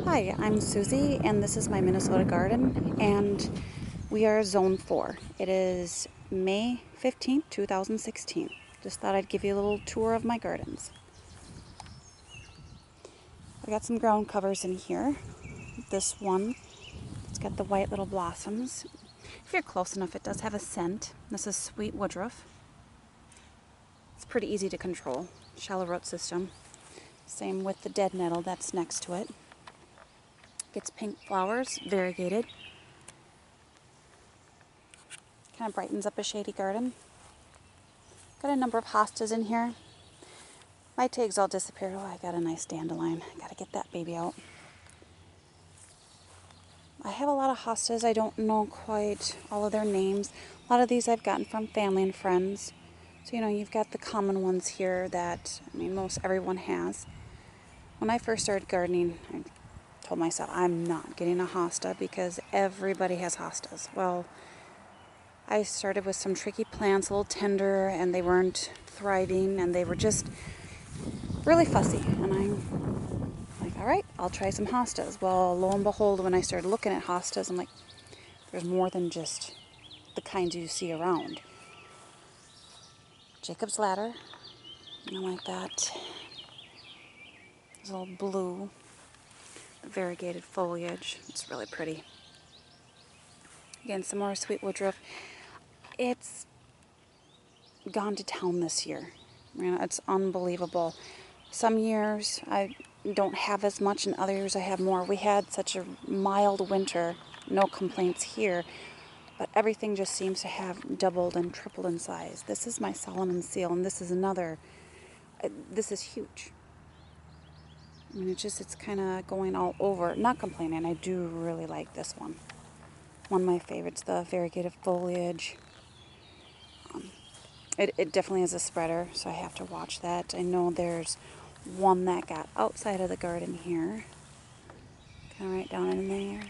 Hi, I'm Susie, and this is my Minnesota garden, and we are Zone 4. It is May 15th, 2016. Just thought I'd give you a little tour of my gardens. I got some ground covers in here. This one, it's got the white little blossoms. If you're close enough, it does have a scent. This is sweet woodruff. It's pretty easy to control. Shallow root system. Same with the dead nettle that's next to it. Gets pink flowers, variegated. Kind of brightens up a shady garden. Got a number of hostas in here. My tags all disappeared. Oh, I got a nice dandelion. Gotta get that baby out. I have a lot of hostas. I don't know quite all of their names. A lot of these I've gotten from family and friends. So, you've got the common ones here that, most everyone has. When I first started gardening, I told myself I'm not getting a hosta because everybody has hostas. Well, I started with some tricky plants, a little tender, and they weren't thriving, and they were just really fussy. And I'm like, all right, I'll try some hostas. Well, lo and behold, when I started looking at hostas, I'm like, there's more than just the kinds you see around. Jacob's ladder, I like that. There's a little blue, variegated foliage. It's really pretty. Again, some more sweet woodruff. It's gone to town this year. It's unbelievable. Some years I don't have as much, and other years I have more. We had such a mild winter, no complaints here, but everything just seems to have doubled and tripled in size. This is my Solomon seal, and this is another. This is huge. It's kind of going all over. Not complaining, I do really like this one. One of my favorites, the variegated foliage. It definitely is a spreader, so I have to watch that. I know there's one that got outside of the garden here. Kind of right down in there.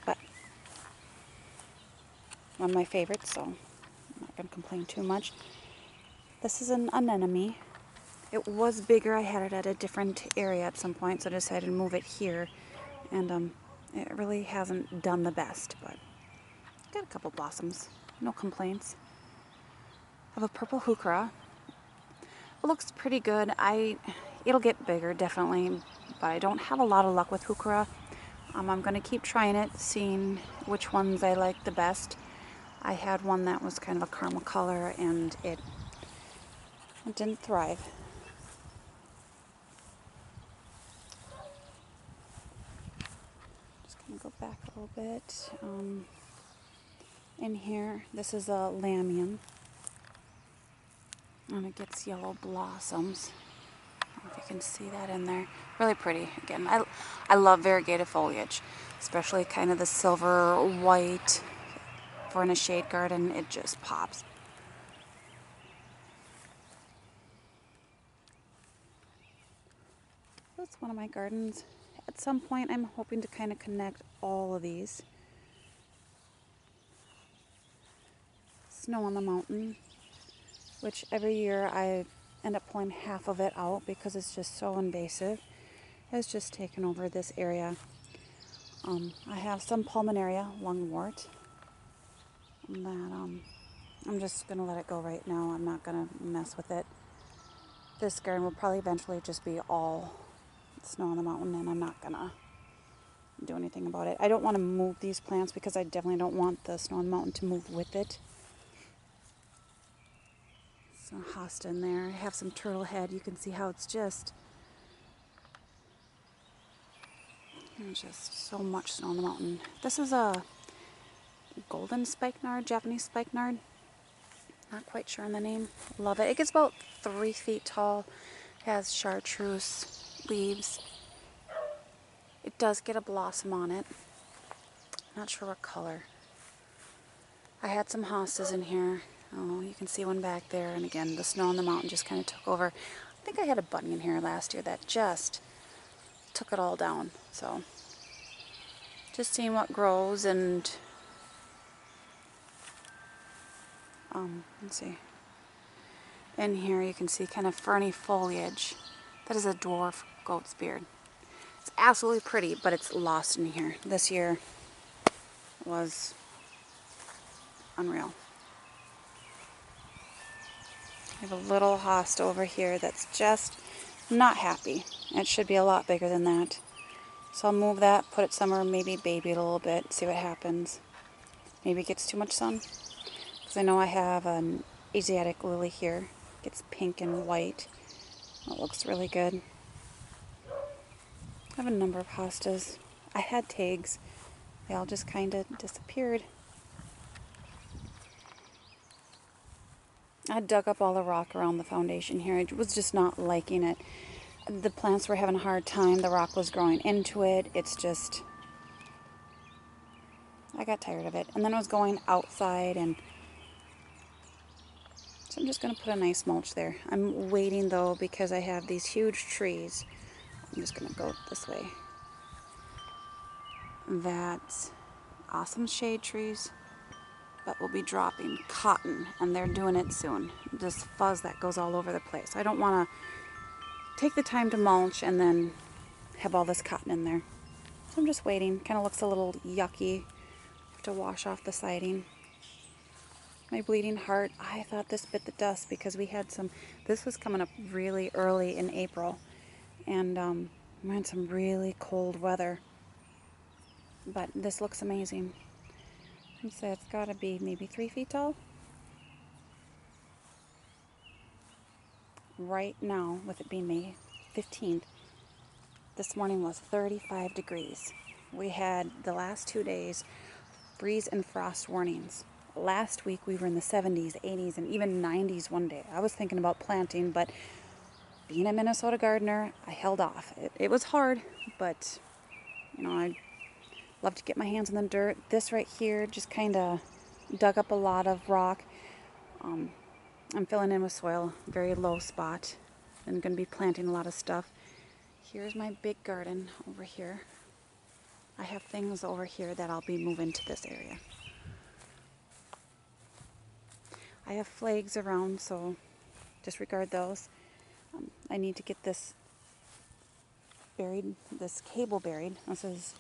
But one of my favorites, so I'm not going to complain too much. This is an anemone. It was bigger. I had it at a different area at some point, so I decided to move it here. And it really hasn't done the best, but got a couple blossoms. No complaints. I have a purple heuchera. It looks pretty good. It'll get bigger, definitely, but I don't have a lot of luck with heuchera. I'm going to keep trying it, seeing which ones I like the best. I had one that was kind of a caramel color, and it didn't thrive. Just going to go back a little bit. In here, this is a lamium, and it gets yellow blossoms. I don't know if you can see that in there. Really pretty. Again, I love variegated foliage, especially kind of the silver white. For in a shade garden, it just pops. That's one of my gardens. At some point, I'm hoping to kind of connect all of these. Snow on the mountain, which every year I end up pulling half of it out because it's just so invasive. It's just taken over this area. I have some pulmonaria, lungwort, that I'm just going to let it go right now. I'm not going to mess with it. This garden will probably eventually just be all snow on the mountain, and I'm not going to do anything about it. I don't want to move these plants because I definitely don't want the snow on the mountain to move with it. Some hosta in there. I have some turtle head. You can see how it's just so much snow on the mountain. This is a golden spikenard, Japanese spikenard. Not quite sure on the name. Love it. It gets about 3 feet tall. Has chartreuse leaves. It does get a blossom on it. Not sure what color. I had some hostas in here. Oh, you can see one back there. And again, the snow on the mountain just kind of took over. I think I had a bunny in here last year that just took it all down. So, just seeing what grows. And let's see. In here you can see kind of ferny foliage. That is a dwarf goat's beard. It's absolutely pretty, but it's lost in here. This year was unreal. I have a little hosta over here that's just not happy. It should be a lot bigger than that. So I'll move that, put it somewhere, maybe baby it a little bit, see what happens. Maybe it gets too much sun. Because I know I have an Asiatic lily here. It's pink and white. It looks really good. I have a number of hostas. I had tags. They all just kind of disappeared. I dug up all the rock around the foundation here. I was just not liking it. The plants were having a hard time. The rock was growing into it. It's just... I got tired of it. And then I was going outside, and so I'm just going to put a nice mulch there. I'm waiting though because I have these huge trees. I'm just going to go this way. That's awesome shade trees, but we'll be dropping cotton, and they're doing it soon. This fuzz that goes all over the place. I don't want to take the time to mulch and then have all this cotton in there. So I'm just waiting. Kind of looks a little yucky. Have to wash off the siding. My bleeding heart, I thought this bit the dust because we had some, this was coming up really early in April, and we had some really cold weather. But this looks amazing. I'd say it's got to be maybe 3 feet tall. Right now, with it being May 15th, this morning was 35 degrees. We had the last 2 days freeze and frost warnings. Last week we were in the 70s, 80s, and even 90s one day. I was thinking about planting, but being a Minnesota gardener, I held off. It was hard, but you know, I love to get my hands in the dirt. This right here just kind of dug up a lot of rock. I'm filling in with soil, very low spot. I'm going to be planting a lot of stuff. Here's my big garden over here. I have things over here that I'll be moving to this area. I have flags around, so disregard those. I need to get this buried, this cable buried. This is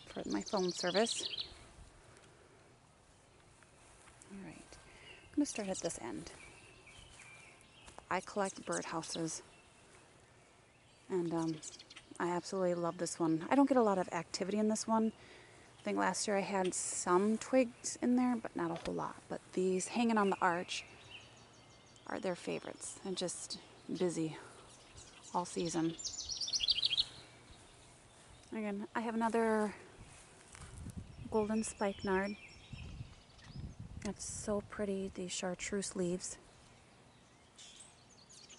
for my phone service. Alright, I'm going to start at this end. I collect birdhouses, and I absolutely love this one. I don't get a lot of activity in this one. I think last year I had some twigs in there, but not a whole lot. But these hanging on the arch are their favorites. And just busy all season. Again, I have another golden spikenard. That's so pretty, these chartreuse leaves.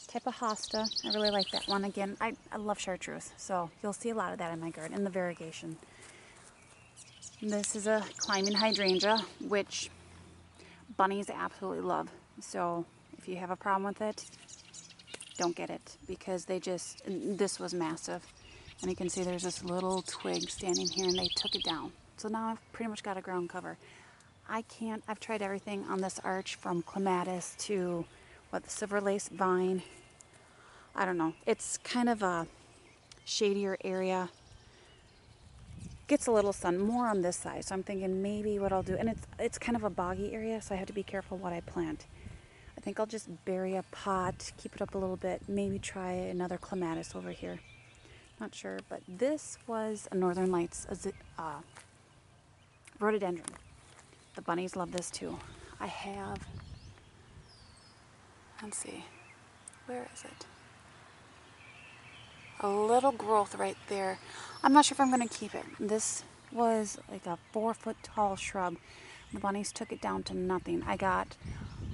Type of hosta. I really like that one. Again, I love chartreuse, so you'll see a lot of that in my garden, in the variegation. This is a climbing hydrangea, which bunnies absolutely love. So if you have a problem with it, don't get it, because they just, this was massive. And you can see there's this little twig standing here, and they took it down. So now I've pretty much got a ground cover. I've tried everything on this arch, from clematis to the silver lace vine. I don't know. It's kind of a shadier area. Gets a little sun, more on this side. So I'm thinking maybe what I'll do, and it's kind of a boggy area, so I have to be careful what I plant. I think I'll just bury a pot, keep it up a little bit, maybe try another clematis over here. Not sure, but this was a Northern Lights rhododendron. The bunnies love this too. I have, let's see, where is it? A little growth right there. I'm not sure if I'm going to keep it. This was like a 4-foot tall shrub. The bunnies took it down to nothing. I got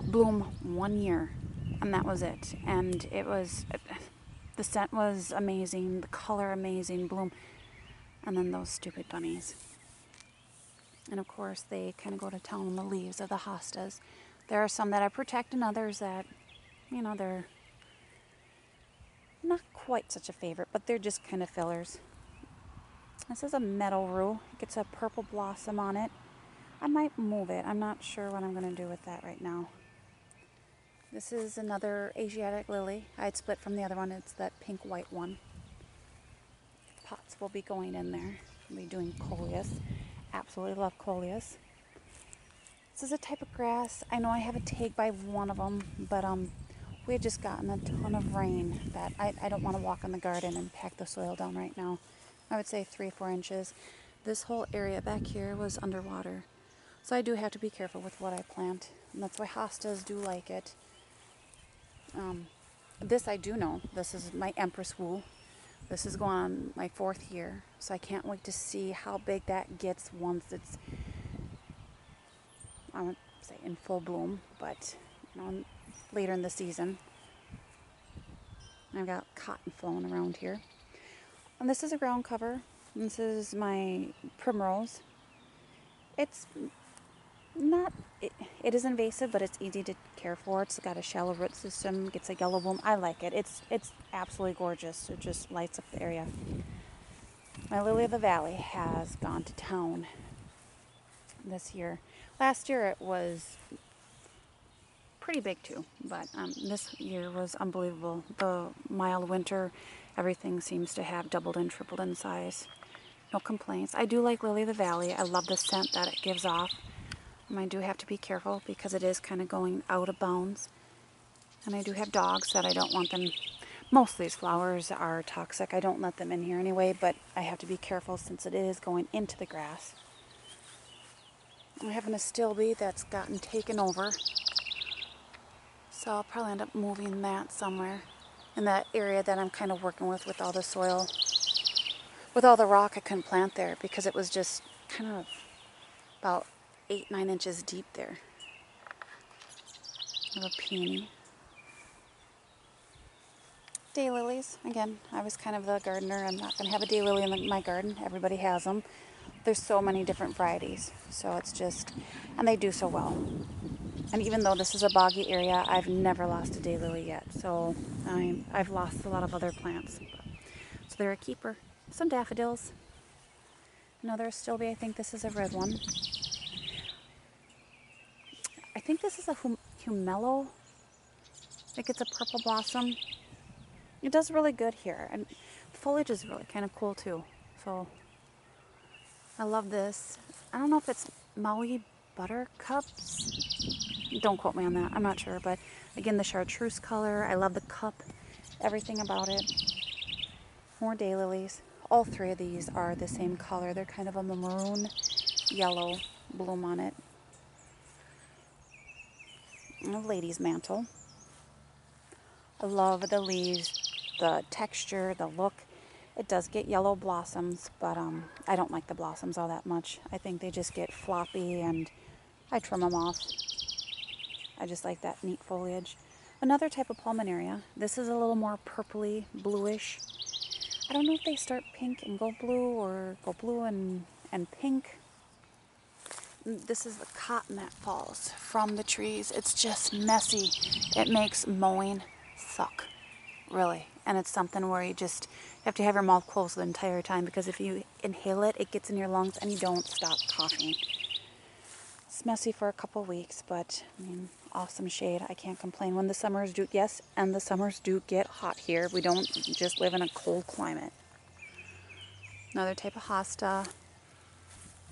bloom 1 year, and that was it. And it was, the scent was amazing, the color amazing, bloom. And then those stupid bunnies. And of course, they kind of go to town on the leaves of the hostas. There are some that I protect, and others that, you know, they're not quite such a favorite, but they're just kind of fillers. This is a meadow rue. It gets a purple blossom on it. I might move it. I'm not sure what I'm going to do with that right now. This is another Asiatic lily. I had split from the other one. It's that pink-white one. pots will be going in there. I'll be doing coleus. Absolutely love coleus. This is a type of grass. I know I have a tag by one of them, but we had just gotten a ton of rain that I don't want to walk in the garden and pack the soil down right now. I would say 3 or 4 inches. This whole area back here was underwater. So I do have to be careful with what I plant. And that's why hostas do like it. This I do know. This is my Empress Wool. This is going on my 4th year. So I can't wait to see how big that gets once it's, I won't say in full bloom, but you know, later in the season. I've got cotton flowing around here. And this is a ground cover. This is my primrose. It's not, it is invasive, but it's easy to care for. It's got a shallow root system, gets a yellow bloom. I like it. It's absolutely gorgeous. It just lights up the area. My lily of the valley has gone to town this year. Last year it was pretty big too, but this year was unbelievable. The mild winter, everything seems to have doubled and tripled in size. No complaints. I do like lily of the valley. I love the scent that it gives off. I do have to be careful because it is kind of going out of bounds. And I do have dogs that I don't want them. Most of these flowers are toxic. I don't let them in here anyway, but I have to be careful since it is going into the grass. I have an astilbe that's gotten taken over. So I'll probably end up moving that somewhere in that area that I'm kind of working with all the soil. With all the rock, I couldn't plant there because it was just kind of about 8-9 inches deep there. I have a peony. Daylilies. Again, I was kind of the gardener. I'm not going to have a daylily in my garden. Everybody has them. There's so many different varieties. So it's just, and they do so well. And even though this is a boggy area, I've never lost a daylily yet. So I've lost a lot of other plants. So they're a keeper. Some daffodils. Another astilbe. I think this is a red one. I think this is a humelo. It gets a purple blossom. It does really good here. And the foliage is really kind of cool too. So I love this. I don't know if it's Maui buttercups. Don't quote me on that. I'm not sure. But again, the chartreuse color. I love the cup. Everything about it. More daylilies. All 3 of these are the same color. They're kind of a maroon yellow bloom on it. And a lady's mantle. I love the leaves, the texture, the look. It does get yellow blossoms, but I don't like the blossoms all that much. I think they just get floppy and I trim them off. I just like that neat foliage. Another type of pulmonaria. This is a little more purpley, bluish. I don't know if they start pink and go blue or go blue and pink. This is the cotton that falls from the trees. It's just messy. It makes mowing suck, really. And it's something where you just have to have your mouth closed the entire time because if you inhale it, it gets in your lungs and you don't stop coughing. It's messy for a couple weeks, but I mean, awesome shade. I can't complain. When the summers do, yes, and the summers do get hot here. We don't just live in a cold climate. Another type of hosta.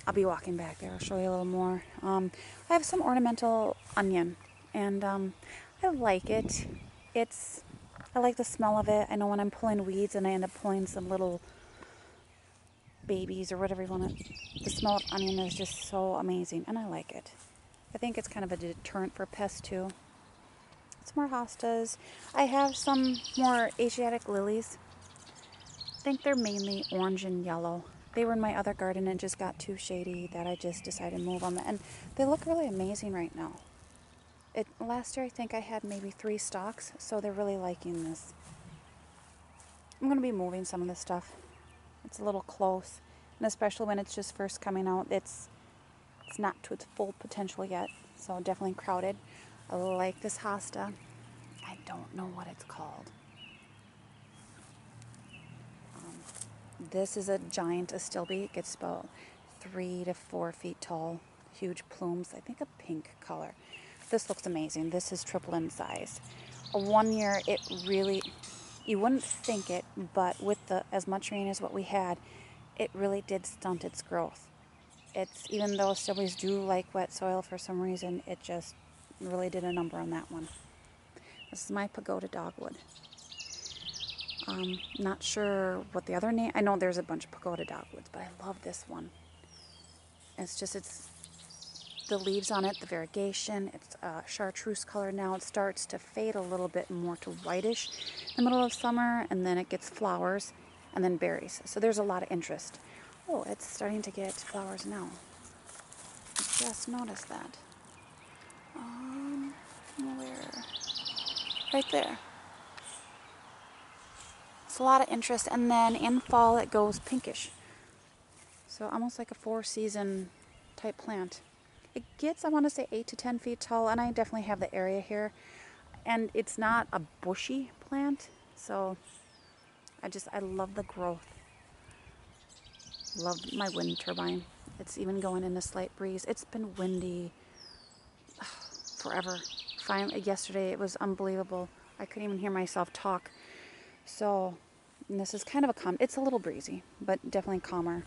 I'll be walking back there. I'll show you a little more. I have some ornamental onion, and I like it. I like the smell of it. I know when I'm pulling weeds and I end up pulling some little babies or whatever you want to, the smell of onion is just so amazing, and I like it. I think it's kind of a deterrent for pests too. Some more hostas. I have some more Asiatic lilies. I think they're mainly orange and yellow. They were in my other garden and just got too shady that I just decided to move them. And they look really amazing right now. Last year I think I had maybe 3 stalks, so they're really liking this. I'm going to be moving some of this stuff. It's a little close, and especially when it's just first coming out, it's not to its full potential yet, so definitely crowded. I like this hosta. I don't know what it's called. This is a giant astilbe. It gets about 3 to 4 feet tall. Huge plumes. I think a pink color. This looks amazing. This is triple in size. One year it really, You wouldn't think it, but with as much rain as what we had, it really did stunt its growth. Even though strawberries do like wet soil for some reason, it just really did a number on that one. This is my pagoda dogwood. Not sure what the other name. I know there's a bunch of pagoda dogwoods, but I love this one. It's the leaves on it, the variegation. It's chartreuse color now. It starts to fade a little bit more to whitish in the middle of summer, and then it gets flowers and then berries. So there's a lot of interest. Oh, it's starting to get flowers now. I just noticed that. Where? Right there. It's a lot of interest, and then in fall it goes pinkish. So almost like a 4-season type plant. It gets, I want to say, 8 to 10 feet tall, and I definitely have the area here. And it's not a bushy plant, so I love the growth. Love my wind turbine. It's even going in a slight breeze. It's been windy forever. Yesterday it was unbelievable. I couldn't even hear myself talk. So, and this is kind of it's a little breezy, but definitely calmer.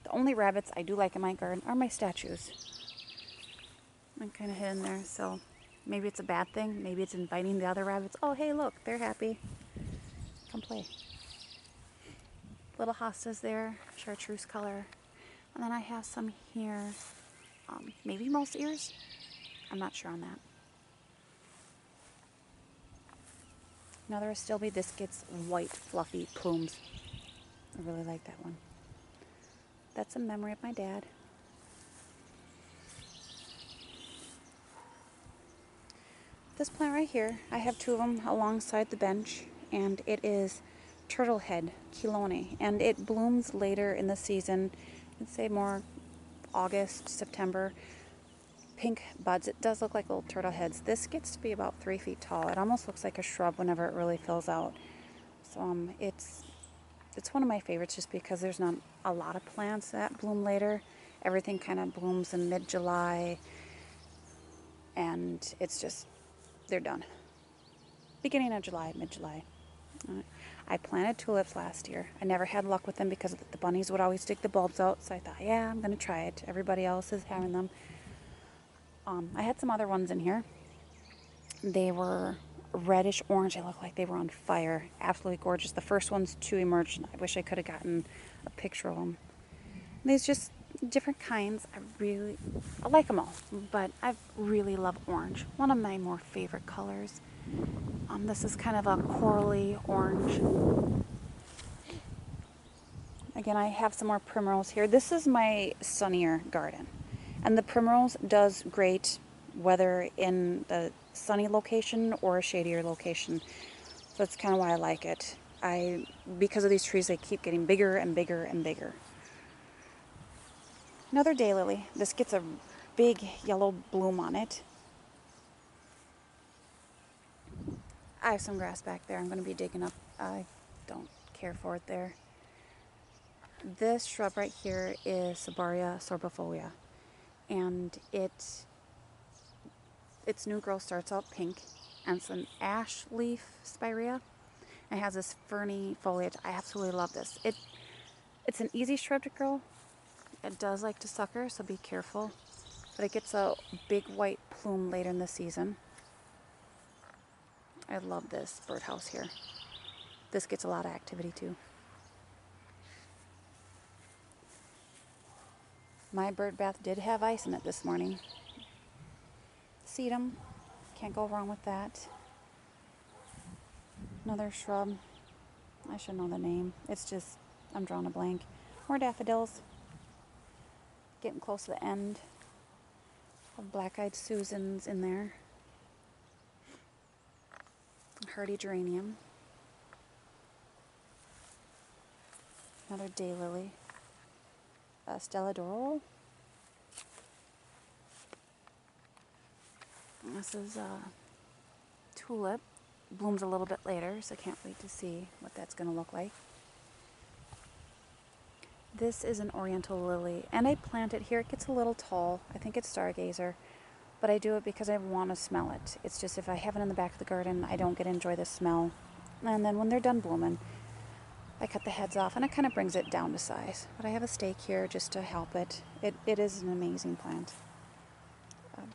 The only rabbits I do like in my garden are my statues. I'm kind of hidden there, so maybe it's a bad thing. Maybe it's inviting the other rabbits. Oh, hey, look, they're happy. Come play. Little hostas there, chartreuse color. And then I have some here, maybe mouse ears. I'm not sure on that. Another astilbe. This gets white, fluffy plumes. I really like that one. That's a memory of my dad. This plant right here, I have 2 of them alongside the bench, and it is turtlehead chelone, and it blooms later in the season. I'd say more August, September. Pink buds. It does look like little turtle heads. This gets to be about 3 feet tall. It almost looks like a shrub whenever it really fills out. So it's one of my favorites just because there's not a lot of plants that bloom later. Everything kind of blooms in mid-July, and it's just, they're done. Beginning of July, mid-July. I planted tulips last year. I never had luck with them because the bunnies would always dig the bulbs out, so I thought, yeah, I'm going to try it. Everybody else is having them. I had some other ones in here. They were reddish orange. They looked like they were on fire. Absolutely gorgeous. The first ones to emerge. I wish I could have gotten a picture of them. These just different kinds. I like them all, but I really love orange. One of my more favorite colors. This is kind of a corally orange. Again, I have some more primrose here. This is my sunnier garden, and the primrose does great whether in the sunny location or a shadier location. So that's kind of why I like it. Because of these trees, they keep getting bigger and bigger and bigger. Another daylily. This gets a big yellow bloom on it. I have some grass back there I'm going to be digging up. I don't care for it there. This shrub right here is Sabaria sorbifolia, and its new growth starts out pink, and it's an ash leaf spirea. It has this ferny foliage. I absolutely love this. It's an easy shrub to grow. It does like to sucker, so be careful. But it gets a big white plume later in the season. I love this birdhouse here. This gets a lot of activity too. My bird bath did have ice in it this morning. Sedum, can't go wrong with that. Another shrub, I should know the name. It's just, I'm drawing a blank. More daffodils. Getting close to the end. Black-eyed Susans in there. Hardy geranium. Another daylily. Stella d'Oro. This is tulip. Blooms a little bit later, so I can't wait to see what that's going to look like. This is an oriental lily, and I planted here. It gets a little tall. I think it's stargazer. but I do it because I want to smell it. It's just if I have it in the back of the garden, I don't get to enjoy the smell. And then when they're done blooming, I cut the heads off, and it kind of brings it down to size. But I have a stake here just to help it. It is an amazing plant.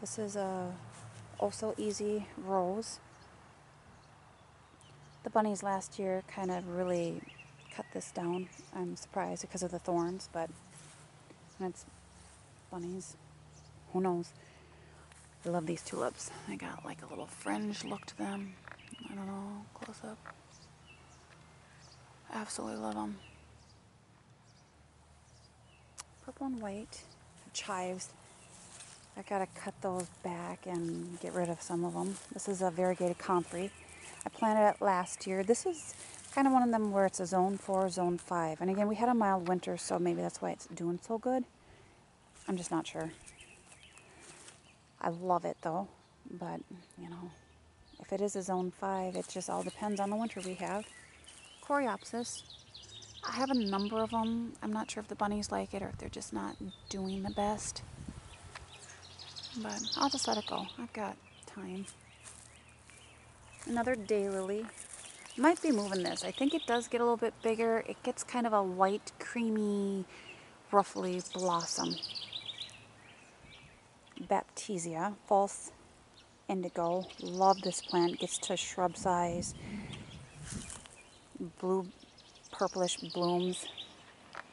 This is a Oh So Easy rose. The bunnies last year kind of really cut this down. I'm surprised because of the thorns, but when it's bunnies, who knows? I love these tulips. They got like a little fringe look to them. I don't know, close up. Absolutely love them. Purple and white chives. I gotta cut those back and get rid of some of them. This is a variegated comfrey. I planted it last year. This is kind of one of them where it's a zone 4, zone 5. And again, we had a mild winter, so maybe that's why it's doing so good. I'm just not sure. I love it though, but you know, if it is a zone 5, it just all depends on the winter we have. Coreopsis. I have a number of them. I'm not sure if the bunnies like it or if they're just not doing the best. But I'll just let it go. I've got time. Another daylily. Might be moving this. I think it does get a little bit bigger. It gets kind of a white, creamy, ruffly blossom. Baptisia, false indigo. Love this plant. Gets to shrub size. Blue, purplish blooms.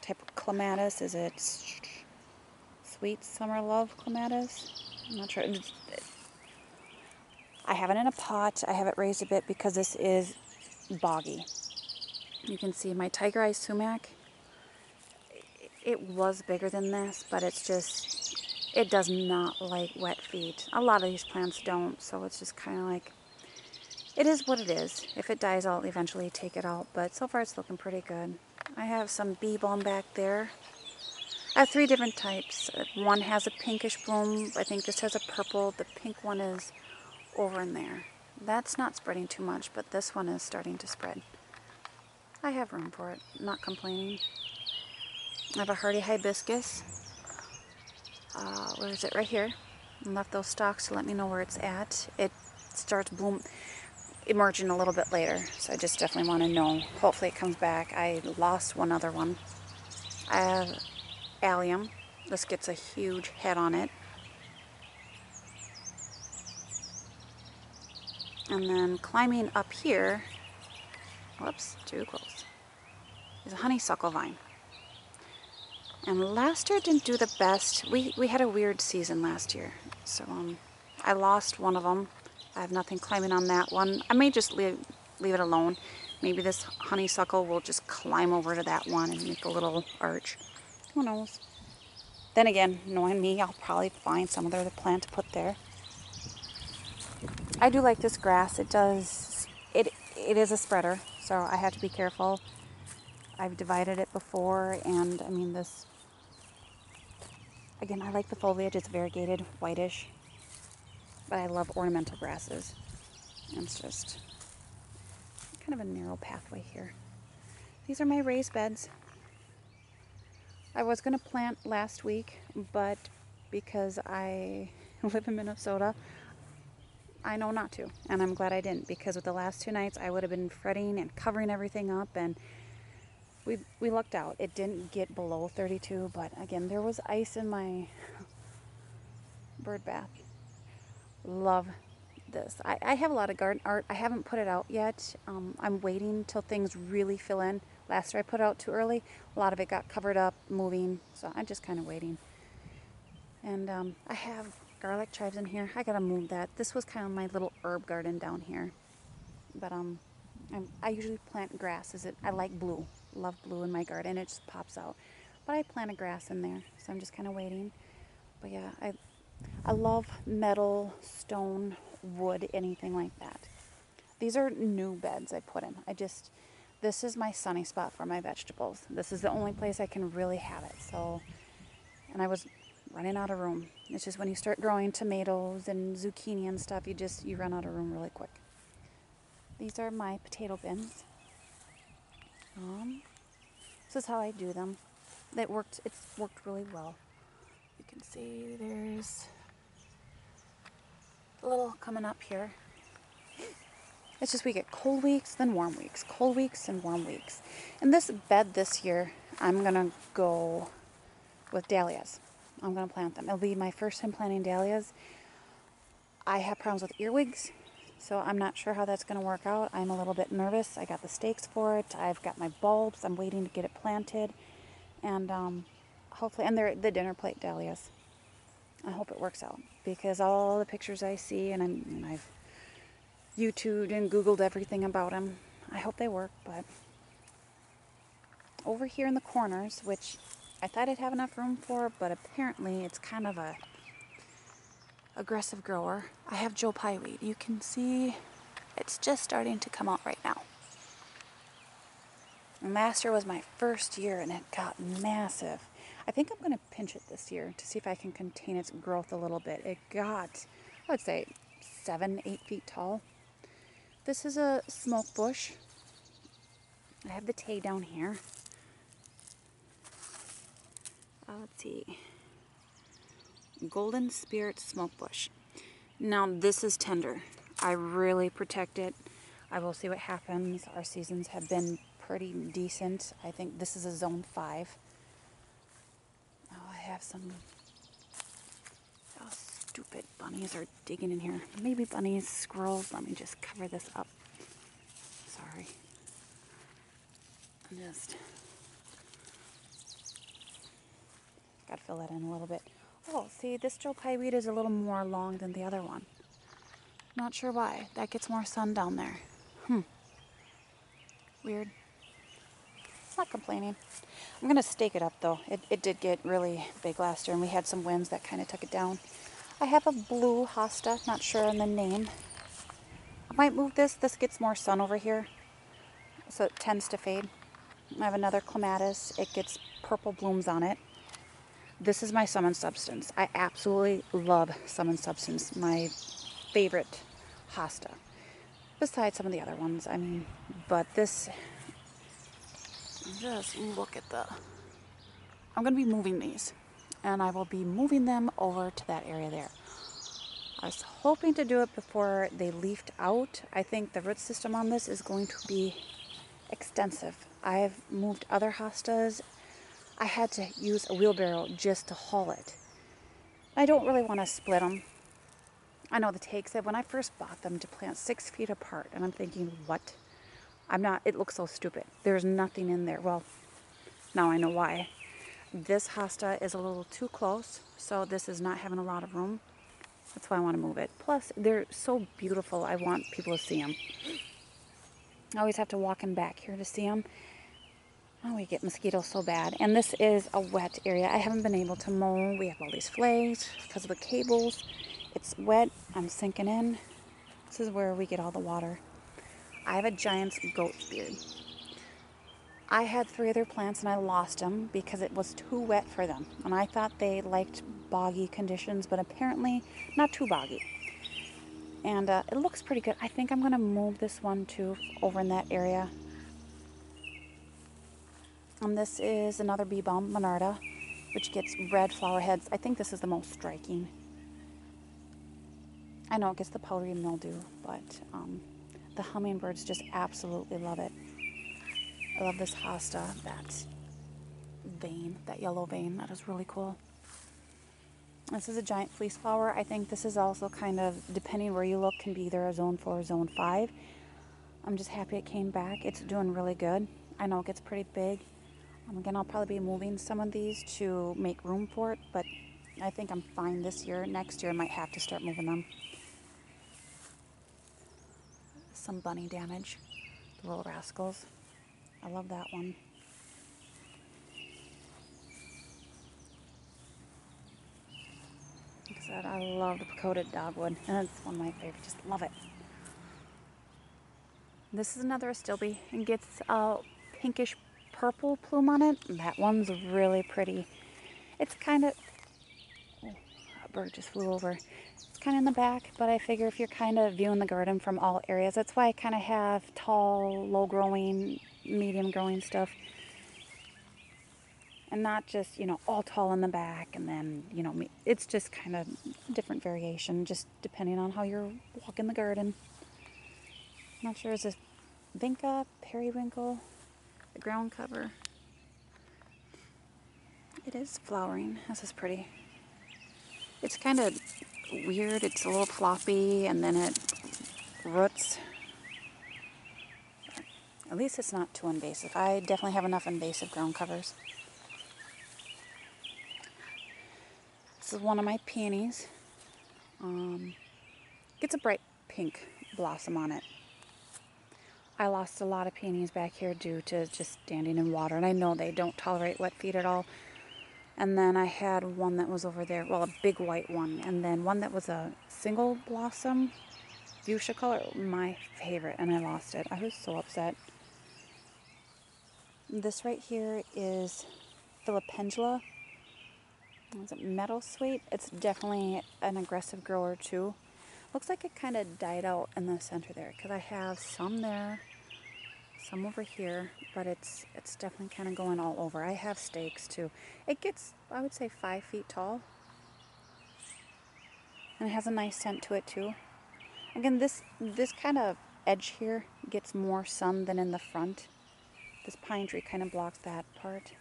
Type of clematis. Is it sweet summer love clematis? I'm not sure. I have it in a pot. I have it raised a bit because this is boggy. You can see my tiger eye sumac. It was bigger than this, but it's just, it does not like wet feet. A lot of these plants don't, so it's just kind of like, it is what it is. If it dies, I'll eventually take it out, but so far it's looking pretty good. I have some bee balm back there. I have 3 different types. One has a pinkish bloom. I think this has a purple. The pink one is over in there. That's not spreading too much, but this one is starting to spread. I have room for it. Not complaining. I have a hardy hibiscus. Where is it? Right here. I left those stalks to let me know where it's at. It starts emerging a little bit later, so I just definitely want to know. Hopefully it comes back. I lost one other one. I have allium. This gets a huge head on it. And then climbing up here, whoops, too close, is a honeysuckle vine. And last year didn't do the best. We had a weird season last year. So I lost one of them. I have nothing climbing on that one. I may just leave it alone. Maybe this honeysuckle will just climb over to that one and make a little arch. Who knows? Then again, knowing me, I'll probably find some other plant to put there. I do like this grass. It is a spreader, so I have to be careful. I've divided it before, and I mean this, again, I like the foliage. It's variegated, whitish, but I love ornamental grasses. And it's just kind of a narrow pathway here. These are my raised beds. I was going to plant last week, but because I live in Minnesota, I know not to, and I'm glad I didn't, because with the last 2 nights I would have been fretting and covering everything up, and we lucked out. It didn't get below 32, but again, there was ice in my bird bath. Love this. I have a lot of garden art. I haven't put it out yet. I'm waiting till things really fill in. Last year I put it out too early. A lot of it got covered up, moving, so I'm just kind of waiting. And I have garlic chives in here. I gotta move that. This was kind of my little herb garden down here. But I usually plant grasses. I like blue. Love blue in my garden. It just pops out. But I plant a grass in there, so I'm just kind of waiting. But yeah, I love metal, stone, wood, anything like that. These are new beds I put in. This is my sunny spot for my vegetables. This is the only place I can really have it. So, and I was running out of room. It's just when you start growing tomatoes and zucchini and stuff, you run out of room really quick. These are my potato bins. This is how I do them. It's worked really well. You can see there's a little coming up here. It's just we get cold weeks, then warm weeks, cold weeks, and warm weeks. In this bed this year, I'm going to go with dahlias. I'm going to plant them. It'll be my first time planting dahlias. I have problems with earwigs, so I'm not sure how that's going to work out. I'm a little bit nervous. I got the stakes for it. I've got my bulbs. I'm waiting to get it planted. And hopefully, and they're the dinner plate dahlias. I hope it works out, because all the pictures I see, and I've YouTubed and Googled everything about them. I hope they work, but over here in the corners, which I thought I'd have enough room for, but apparently it's kind of a aggressive grower. I have Joe Pye weed. You can see it's just starting to come out right now. And last year was my first year and it got massive. I think I'm going to pinch it this year to see if I can contain its growth a little bit. It got, I would say, 7-8 feet tall. This is a smoke bush. I have the tay down here. Let's see. Golden Spirit Smoke Bush. Now this is tender. I really protect it. I will see what happens. Our seasons have been pretty decent. I think this is a zone 5. Oh, I have some... Oh, stupid bunnies are digging in here. Maybe bunnies, squirrels. Let me just cover this up. Sorry. Just gotta fill that in a little bit. Oh, see, this Joe Pye weed is a little more long than the other one. Not sure why. That gets more sun down there. Weird. Not complaining. I'm gonna stake it up though. It did get really big last year and we had some winds that kind of took it down. I have a blue hosta, not sure on the name. I might move this. This gets more sun over here, so it tends to fade. I have another clematis. It gets purple blooms on it. This is my summon substance. I absolutely love summon substance. My favorite hosta. Besides some of the other ones, I mean, but this, just look at the, I'm going to be moving these, and I will be moving them over to that area there. I was hoping to do it before they leafed out. I think the root system on this is going to be extensive. I've moved other hostas. I had to use a wheelbarrow just to haul it. I don't really want to split them. I know the take said when I first bought them to plant 6 feet apart, and I'm thinking, what? I'm not, it looks so stupid. There's nothing in there. Well, now I know why. This hosta is a little too close, so this is not having a lot of room. That's why I want to move it. Plus, they're so beautiful, I want people to see them. I always have to walk in back here to see them. Oh, we get mosquitoes so bad. And this is a wet area. I haven't been able to mow. We have all these flags because of the cables. It's wet. I'm sinking in. This is where we get all the water. I have a giant goat's beard. I had 3 other plants and I lost them because it was too wet for them. And I thought they liked boggy conditions, but apparently not too boggy. And it looks pretty good. I think I'm going to move this one too over in that area. And this is another bee balm, Monarda, which gets red flower heads. I think this is the most striking. I know it gets the powdery mildew, but the hummingbirds just absolutely love it. I love this hosta, that vein, that yellow vein. That is really cool. This is a giant fleece flower. I think this is also kind of, depending where you look, can be either a zone 4 or zone 5. I'm just happy it came back. It's doing really good. I know it gets pretty big. Again, I'll probably be moving some of these to make room for it, but I think I'm fine this year. Next year I might have to start moving them. Some bunny damage. The little rascals. I love that one. Like I said, I love the coated dogwood, and it's one of my favorites. Just love it. This is another astilbe and gets a pinkish purple plume on it. That one's really pretty. It's kind of, oh, a bird just flew over. It's kind of in the back, but I figure if you're kind of viewing the garden from all areas, that's why I kind of have tall, low growing, medium growing stuff. And not just, you know, all tall in the back and then, you know, it's just kind of different variation, just depending on how you're walking the garden. Not sure, is this vinca, periwinkle, the ground cover? It is flowering. This is pretty. It's kind of weird. It's a little floppy and then it roots. At least it's not too invasive. I definitely have enough invasive ground covers. This is one of my peonies. Gets a bright pink blossom on it. I lost a lot of peonies back here due to just standing in water, and I know they don't tolerate wet feet at all. And then I had one that was over there, well, a big white one, and then one that was a single blossom, fuchsia color, my favorite, and I lost it. I was so upset. This right here is Philipendula. Is it meadow sweet? It's definitely an aggressive grower too. Looks like it kind of died out in the center there because I have some there, some over here, but it's definitely kind of going all over. I have stakes too. It gets, I would say, 5 feet tall, and it has a nice scent to it too. Again, this kind of edge here gets more sun than in the front. This pine tree kind of blocks that part.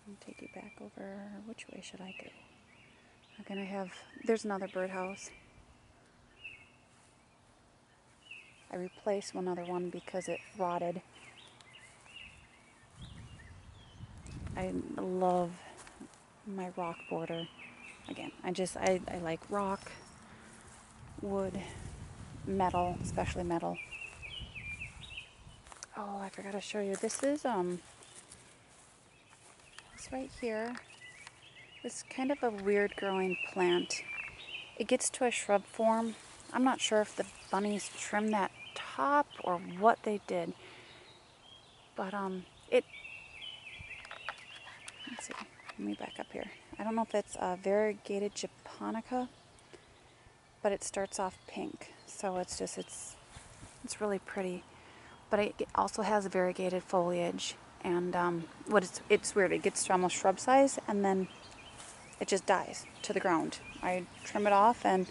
I'll take you back over. Which way should I go? Again, there's another birdhouse. I replaced one other one because it rotted. I love my rock border. Again, I like rock, wood, metal, especially metal. Oh, I forgot to show you. This is, this right here. It's kind of a weird growing plant. It gets to a shrub form. I'm not sure if the bunnies trimmed that top or what they did. But let's see, let me back up here. I don't know if it's a variegated japonica, but it starts off pink. So it's really pretty. But it also has variegated foliage. And it's weird. It gets to almost shrub size and then it just dies to the ground. I trim it off and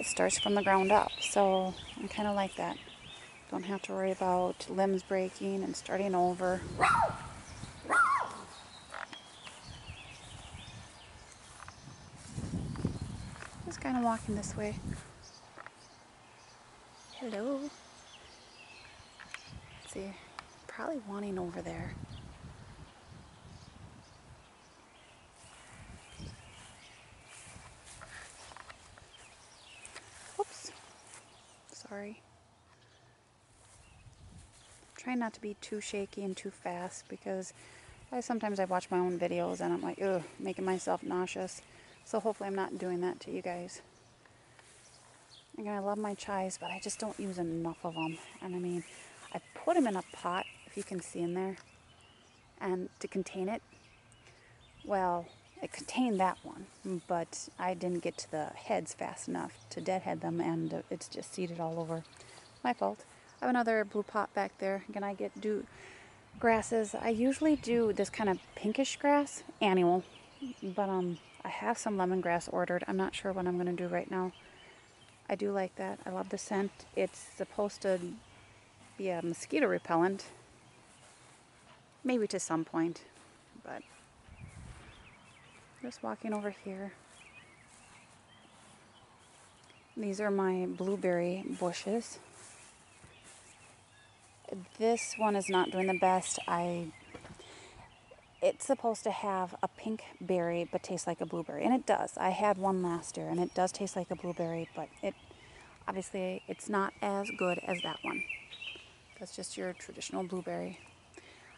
it starts from the ground up. So I kind of like that. Don't have to worry about limbs breaking and starting over. Just kind of walking this way. Hello. Let's see. Probably wanting over there. Whoops. Sorry. Trying not to be too shaky and too fast because sometimes I watch my own videos and I'm like, ugh, making myself nauseous. So hopefully I'm not doing that to you guys. Again, I love my chives, but I just don't use enough of them. And I mean, I put them in a pot, if you can see in there, and to contain it. Well, it contained that one, but I didn't get to the heads fast enough to deadhead them, and it's just seeded all over. My fault. I have another blue pot back there. Again, I do grasses. I usually do this kind of pinkish grass, annual, but I have some lemongrass ordered. I'm not sure what I'm going to do right now. I do like that. I love the scent. It's supposed to be a mosquito repellent, maybe to some point, but just walking over here. These are my blueberry bushes. This one is not doing the best. It's supposed to have a pink berry but taste like a blueberry, and it does. I had one last year and it does taste like a blueberry, but obviously it's not as good as that one. That's just your traditional blueberry.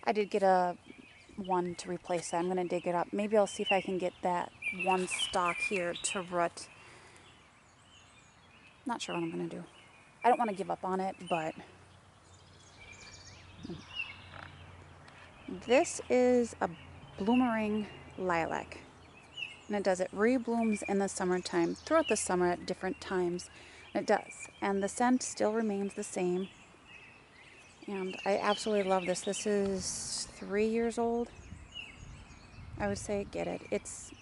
I did get one to replace that. I'm going to dig it up. Maybe I'll see if I can get that one stalk here to root. Not sure what I'm going to do. I don't want to give up on it, but this is a bloomering lilac, and it reblooms in the summertime, throughout the summer at different times. And it does, and the scent still remains the same. And I absolutely love this. This is 3 years old. I would say get it. It's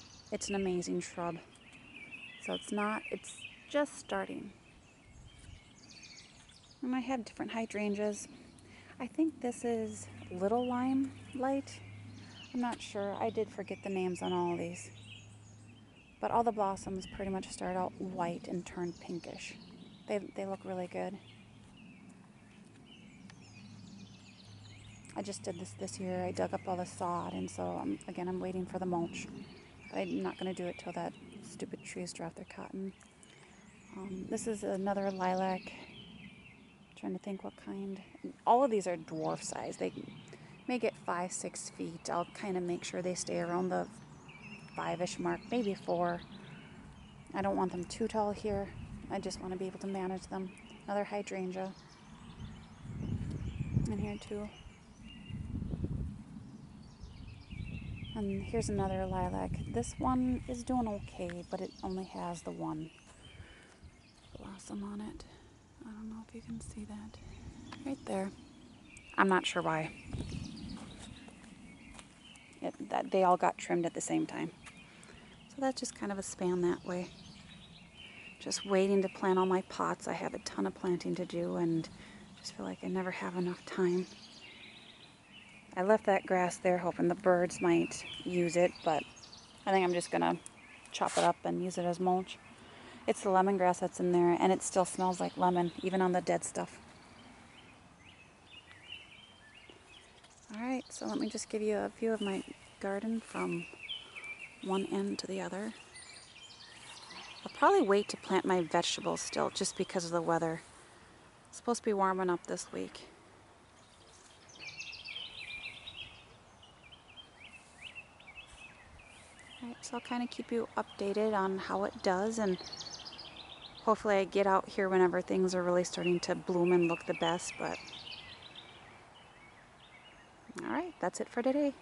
an amazing shrub. So it's just starting. And I have different hydrangeas. I think this is Little Lime Light. I'm not sure. I did forget the names on all of these. But all the blossoms pretty much start out white and turn pinkish. They look really good. I just did this year. I dug up all the sod, and so I'm waiting for the mulch. But I'm not going to do it till that stupid trees drop their cotton. This is another lilac. Trying to think what kind. All of these are dwarf size. They may get 5-6 feet. I'll kind of make sure they stay around the 5-ish mark, maybe 4. I don't want them too tall here. I just want to be able to manage them. Another hydrangea in here too. And here's another lilac. This one is doing okay, but it only has the one blossom on it. I don't know if you can see that. Right there. I'm not sure why. They all got trimmed at the same time. So that's just kind of a span that way. Just waiting to plant all my pots. I have a ton of planting to do and just feel like I never have enough time. I left that grass there hoping the birds might use it, but I think I'm just going to chop it up and use it as mulch. It's the lemongrass that's in there, and it still smells like lemon, even on the dead stuff. Alright, so let me just give you a view of my garden from one end to the other. I'll probably wait to plant my vegetables still, just because of the weather. It's supposed to be warming up this week. Alright, so I'll kind of keep you updated on how it does, and hopefully I get out here whenever things are really starting to bloom and look the best. But alright, that's it for today.